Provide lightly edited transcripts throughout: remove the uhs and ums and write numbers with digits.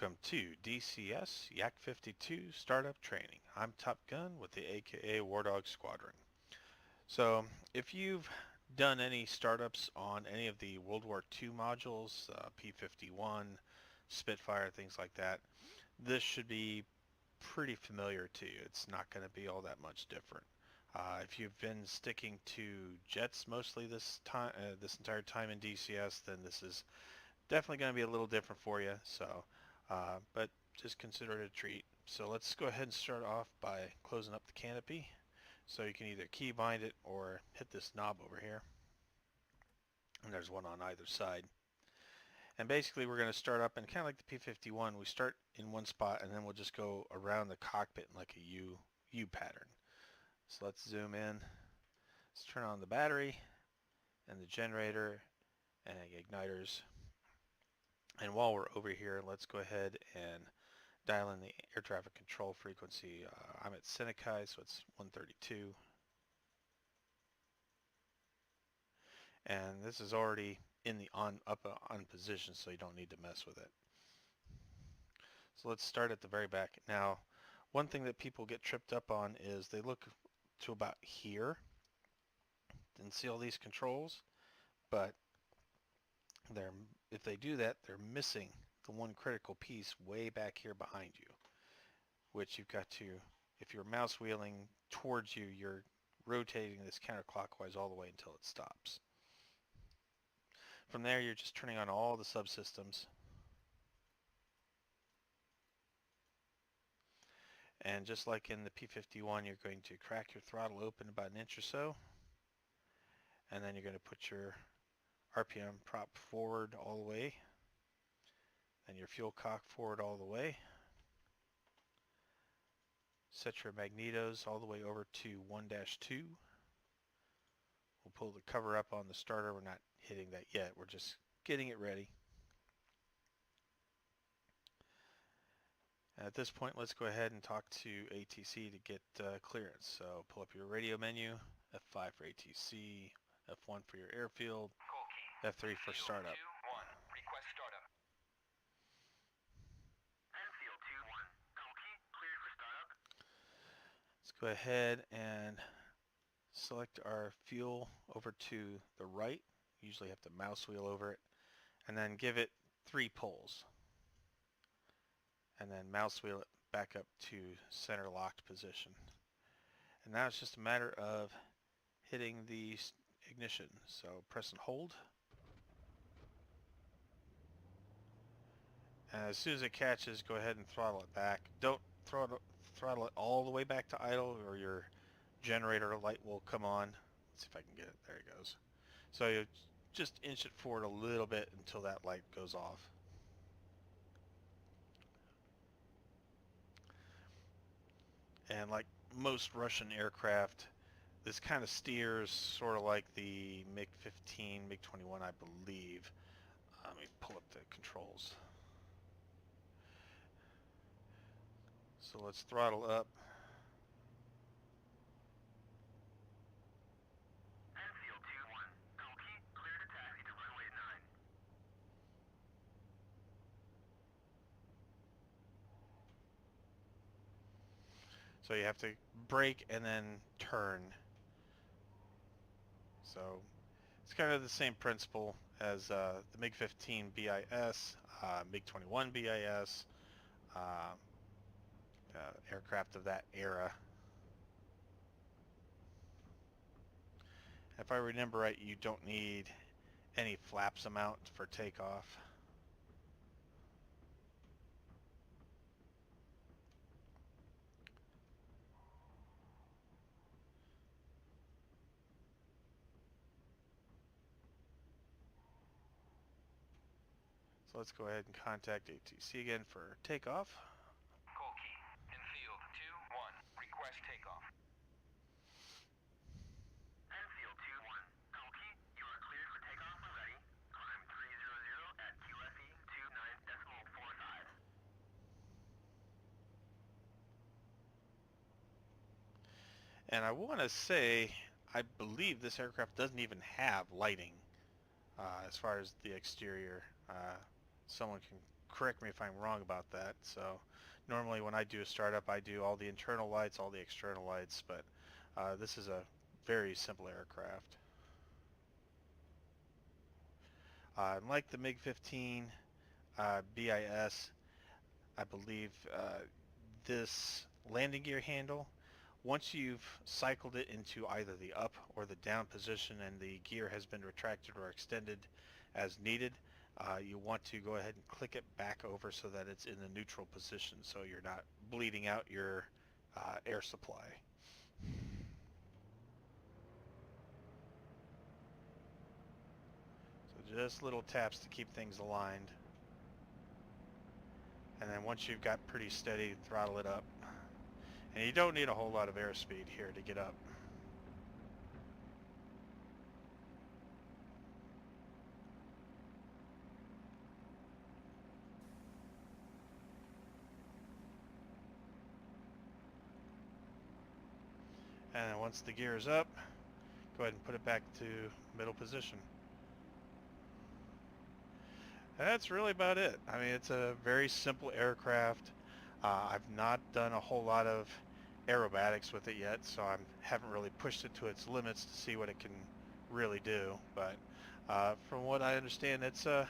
Welcome to DCS YAK 52 Startup Training. I'm Top Gun with the AKA War Dog Squadron. So if you've done any startups on any of the World War II modules, P-51, Spitfire, things like that, this should be pretty familiar to you. It's not going to be all that much different. If you've been sticking to jets mostly this entire time in DCS, then this is definitely going to be a little different for you. But just consider it a treat. So let's go ahead and start off by closing up the canopy. So you can either key bind it or hit this knob over here. And there's one on either side. And basically we're going to start up, and kind of like the P-51, we start in one spot and then we'll just go around the cockpit in like a U pattern. So let's zoom in. Let's turn on the battery and the generator and igniters. And while we're over here, let's go ahead and dial in the air traffic control frequency. I'm at Seneca, so it's 132. And this is already in the on position, so you don't need to mess with it. So let's start at the very back. Now, one thing that people get tripped up on is they look to about here and see all these controls, but if they do that, they're missing the one critical piece way back here behind you, which you've got to, if you're mouse wheeling towards you, you're rotating this counterclockwise all the way until it stops. From there, you're just turning on all the subsystems. And just like in the P-51, you're going to crack your throttle open about an inch or so. And then you're going to put your RPM prop forward all the way. And your fuel cock forward all the way. Set your magnetos all the way over to 1-2. We'll pull the cover up on the starter. We're not hitting that yet. We're just getting it ready. At this point, let's go ahead and talk to ATC to get clearance. So pull up your radio menu, F5 for ATC, F1 for your airfield, F3 for startup. Request startup. Airfield 2-1. Cookie, cleared for startup. Let's go ahead and select our fuel over to the right. Usually have to mouse wheel over it. And then give it 3 pulls. And then mouse wheel it back up to center locked position. And now it's just a matter of hitting the ignition. So press and hold. And as soon as it catches, go ahead and throttle it back. Don't throttle it all the way back to idle, or your generator light will come on. Let's see if I can get it. There it goes. So you just inch it forward a little bit until that light goes off. And like most Russian aircraft, this kind of steers sort of like the MiG-15, MiG-21, I believe. Let me pull up the controls. So let's throttle up. Airfield 2-1. Cookie, clear to taxi to runway 9. So you have to brake and then turn. So it's kind of the same principle as the MiG-15 BIS, MiG-21 BIS, aircraft of that era. If I remember right, you don't need any flaps amount for takeoff. So let's go ahead and contact ATC again for takeoff. Cookie, in field 2-1. Request takeoff. Airfield 2-1. Cookie, you are cleared for takeoff when ready. Climb 300 at QFE 29.45. And I want to say, I believe this aircraft doesn't even have lighting as far as the exterior. Someone can correct me if I'm wrong about that. So normally when I do a startup, I do all the internal lights, all the external lights, but this is a very simple aircraft. Like the MiG-15 BIS, I believe this landing gear handle, once you've cycled it into either the up or the down position and the gear has been retracted or extended as needed, you want to go ahead and click it back over so that it's in the neutral position so you're not bleeding out your air supply. So just little taps to keep things aligned. And then once you've got pretty steady, throttle it up. And you don't need a whole lot of airspeed here to get up. And then once the gear is up, go ahead and put it back to middle position. That's really about it. I mean, it's a very simple aircraft. I've not done a whole lot of aerobatics with it yet, so I haven't really pushed it to its limits to see what it can really do. But from what I understand, it's a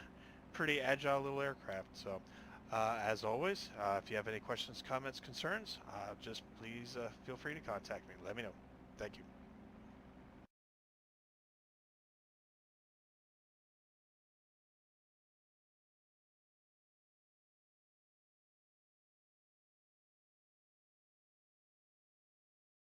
pretty agile little aircraft. So as always, if you have any questions, comments, concerns, just please feel free to contact me. Let me know. Thank you.